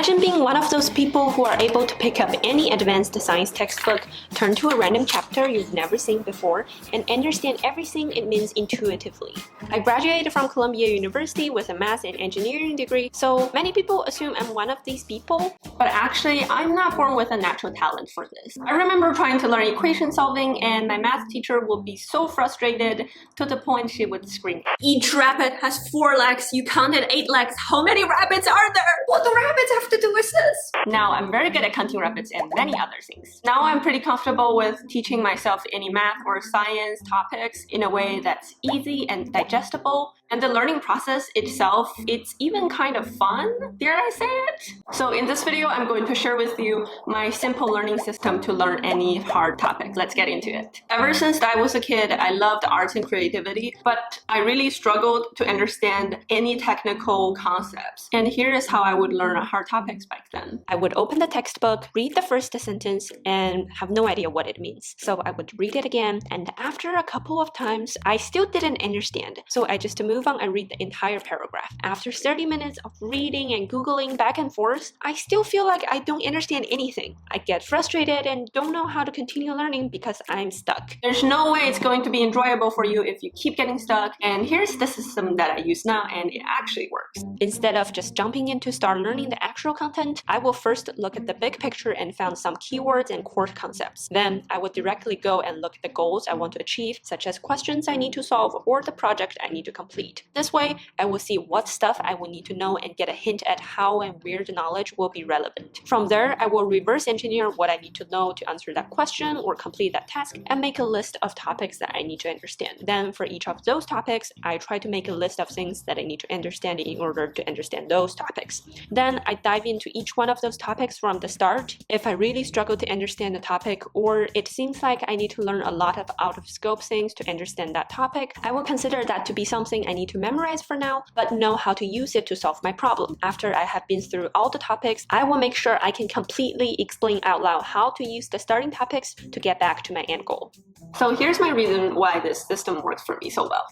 Imagine being one of those people who are able to pick up any advanced science textbook, turn to a random chapter you've never seen before, and understand everything it means intuitively. I graduated from Columbia University with a math and engineering degree, so many people assume I'm one of these people, but actually I'm not born with a natural talent for this. I remember trying to learn equation solving, and my math teacher would be so frustrated to the point she would scream, "Each rabbit has 4 legs, you counted 8 legs, how many rabbits are there? What do rabbits have to do with this?" Now I'm very good at counting rabbits and many other things. Now I'm pretty comfortable with teaching myself any math or science topics in a way that's easy and digestible. And the learning process itself, it's even kind of fun, dare I say it? So in this video, I'm going to share with you my simple learning system to learn any hard topic. Let's get into it. Ever since I was a kid, I loved arts and creativity, but I really struggled to understand any technical concepts. And here is how I would learn hard topics back then. I would open the textbook, read the first sentence, and have no idea what it means. So I would read it again, and after a couple of times, I still didn't understand. So I just moved on and read the entire paragraph. After 30 minutes of reading and Googling back and forth, I still feel like I don't understand anything. I get frustrated and don't know how to continue learning because I'm stuck. There's no way it's going to be enjoyable for you if you keep getting stuck, and here's the system that I use now, and it actually works. Instead of just jumping in to start learning the actual content, I will first look at the big picture and found some keywords and core concepts. Then I would directly go and look at the goals I want to achieve, such as questions I need to solve or the project I need to complete. This way, I will see what stuff I will need to know and get a hint at how and where the knowledge will be relevant. From there, I will reverse engineer what I need to know to answer that question or complete that task and make a list of topics that I need to understand. Then for each of those topics, I try to make a list of things that I need to understand in order to understand those topics. Then I dive into each one of those topics from the start. If I really struggle to understand the topic, or it seems like I need to learn a lot of out-of-scope things to understand that topic, I will consider that to be something I need to memorize for now, but know how to use it to solve my problem. After I have been through all the topics, I will make sure I can completely explain out loud how to use the starting topics to get back to my end goal. So here's my reason why this system works for me so well.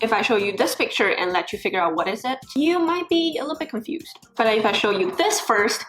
If I show you this picture and let you figure out what is it, you might be a little bit confused. But if I show you this first,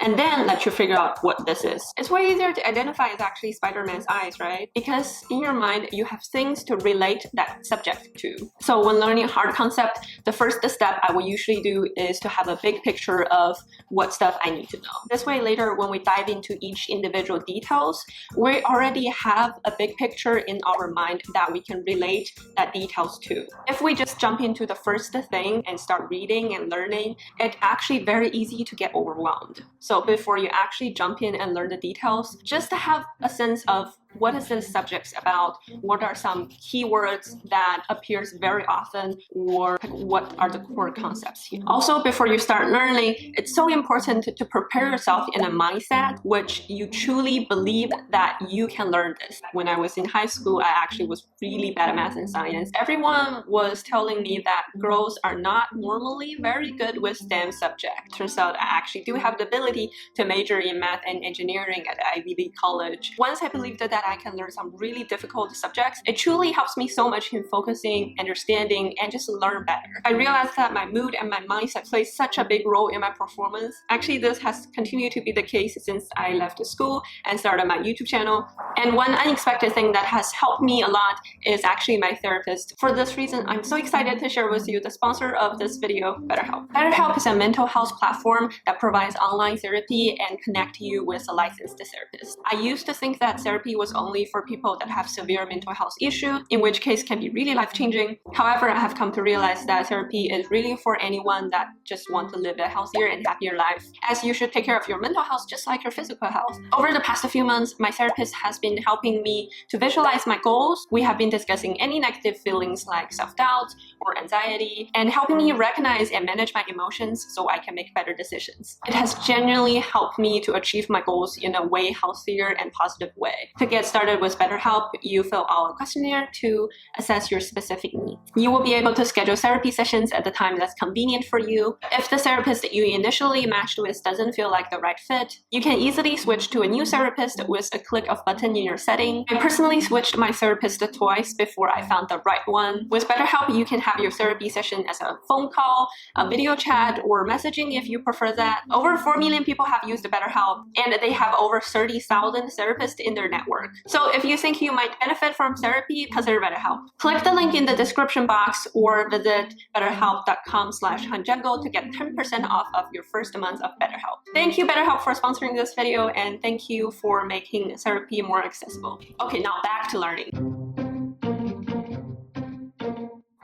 and then let you figure out what this is, it's way easier to identify as actually Spider-Man's eyes, right? Because in your mind, you have things to relate that subject to. So when learning a hard concept, the first step I will usually do is to have a big picture of what stuff I need to know. This way later, when we dive into each individual details, we already have a big picture in our mind that we can relate that details to. If we just jump into the first thing and start reading and learning, it's actually very easy to get overwhelmed. So before you actually jump in and learn the details, just to have a sense of what is this subject about, what are some keywords that appears very often, or what are the core concepts here. Also, before you start learning, it's so important to prepare yourself in a mindset which you truly believe that you can learn this. When I was in high school, I actually was really bad at math and science. Everyone was telling me that girls are not normally very good with STEM subjects. Turns out I actually do have the ability to major in math and engineering at Ivy League college. Once I believed that I can learn some really difficult subjects, it truly helps me so much in focusing, understanding, and just learn better. I realized that my mood and my mindset play such a big role in my performance. Actually, this has continued to be the case since I left school and started my YouTube channel. And one unexpected thing that has helped me a lot is actually my therapist. For this reason, I'm so excited to share with you the sponsor of this video, BetterHelp. BetterHelp is a mental health platform that provides online therapy and connect you with a licensed therapist. I used to think that therapy was only for people that have severe mental health issues, in which case can be really life-changing. However, I have come to realize that therapy is really for anyone that just wants to live a healthier and happier life, as you should take care of your mental health just like your physical health. Over the past few months, my therapist has been helping me to visualize my goals. We have been discussing any negative feelings like self-doubt or anxiety, and helping me recognize and manage my emotions so I can make better decisions. It has genuinely helped me to achieve my goals in a way healthier and positive way. To get get started with BetterHelp, you fill out a questionnaire to assess your specific needs. You will be able to schedule therapy sessions at the time that's convenient for you. If the therapist that you initially matched with doesn't feel like the right fit, you can easily switch to a new therapist with a click of button in your setting. I personally switched my therapist twice before I found the right one. With BetterHelp, you can have your therapy session as a phone call, a video chat, or messaging if you prefer that. Over 4 million people have used BetterHelp, and they have over 30,000 therapists in their network. So if you think you might benefit from therapy, consider BetterHelp. Click the link in the description box or visit betterhelp.com/hanjango to get 10% off of your first month of BetterHelp. Thank you, BetterHelp, for sponsoring this video, and thank you for making therapy more accessible. Okay, now back to learning.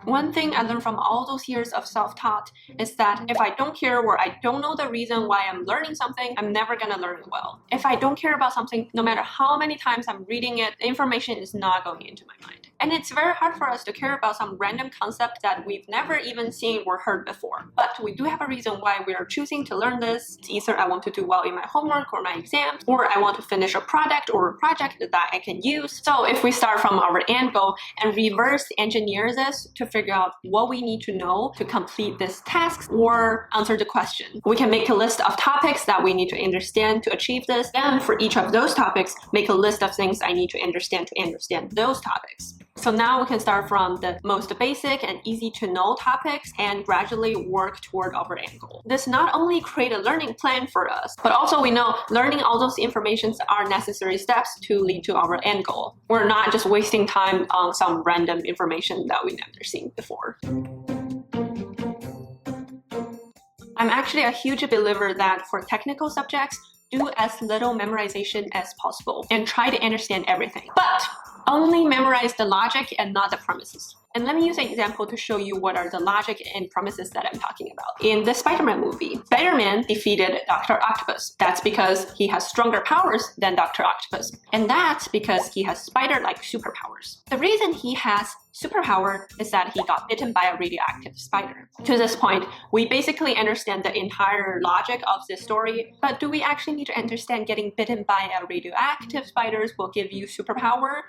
One thing I learned from all those years of self-taught is that if I don't care or I don't know the reason why I'm learning something, I'm never gonna learn it well. If I don't care about something, no matter how many times I'm reading it, the information is not going into my mind. And it's very hard for us to care about some random concept that we've never even seen or heard before. But we do have a reason why we are choosing to learn this. It's either I want to do well in my homework or my exams, or I want to finish a product or a project that I can use. So if we start from our end goal and reverse engineer this to figure out what we need to know to complete this task or answer the question, we can make a list of topics that we need to understand to achieve this. And for each of those topics, make a list of things I need to understand those topics. So now we can start from the most basic and easy to know topics and gradually work toward our end goal. This not only create a learning plan for us, but also we know learning all those informations are necessary steps to lead to our end goal. We're not just wasting time on some random information that we've never seen before. I'm actually a huge believer that for technical subjects, do as little memorization as possible and try to understand everything. But only memorize the logic and not the premises. And let me use an example to show you what are the logic and premises that I'm talking about. In the Spider-Man movie, Spider-Man defeated Dr. Octopus. That's because he has stronger powers than Dr. Octopus. And that's because he has spider-like superpowers. The reason he has superpower is that he got bitten by a radioactive spider. To this point, we basically understand the entire logic of this story, but do we actually need to understand getting bitten by a radioactive spider will give you superpower?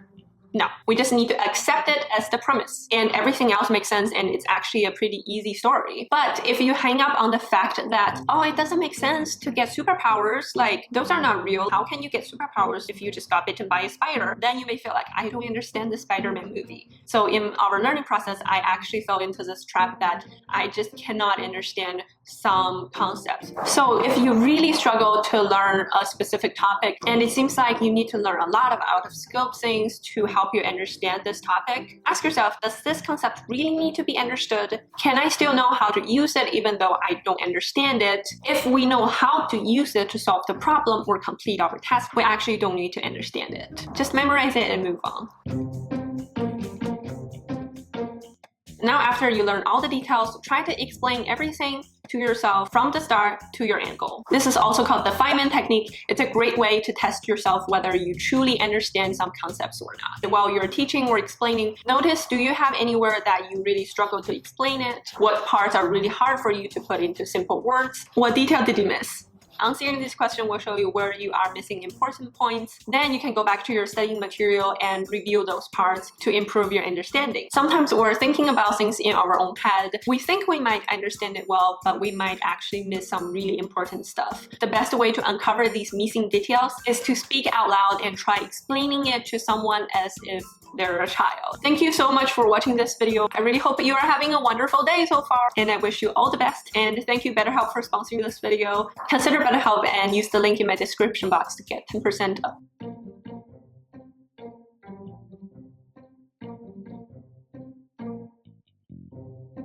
No, we just need to accept it as the premise, and everything else makes sense, and it's actually a pretty easy story. But if you hang up on the fact that, oh, it doesn't make sense to get superpowers, like, those are not real, how can you get superpowers if you just got bitten by a spider? Then you may feel like, I don't understand the Spider-Man movie. So in our learning process, I actually fell into this trap that I just cannot understand some concepts. So if you really struggle to learn a specific topic, and it seems like you need to learn a lot of out-of-scope things to help you understand this topic, ask yourself, does this concept really need to be understood? Can I still know how to use it even though I don't understand it? If we know how to use it to solve the problem or complete our task, we actually don't need to understand it. Just memorize it and move on. Now, after you learn all the details, try to explain everything to yourself from the start to your end goal. This is also called the Feynman technique. It's a great way to test yourself whether you truly understand some concepts or not. While you're teaching or explaining, notice, do you have anywhere that you really struggle to explain it? What parts are really hard for you to put into simple words? What detail did you miss? Answering this question will show you where you are missing important points. Then you can go back to your studying material and review those parts to improve your understanding. Sometimes we're thinking about things in our own head. We think we might understand it well, but we might actually miss some really important stuff. The best way to uncover these missing details is to speak out loud and try explaining it to someone as if they're a child. Thank you so much for watching this video. I really hope you are having a wonderful day so far, and I wish you all the best. And thank you, BetterHelp, for sponsoring this video. Consider BetterHelp and use the link in my description box to get 10%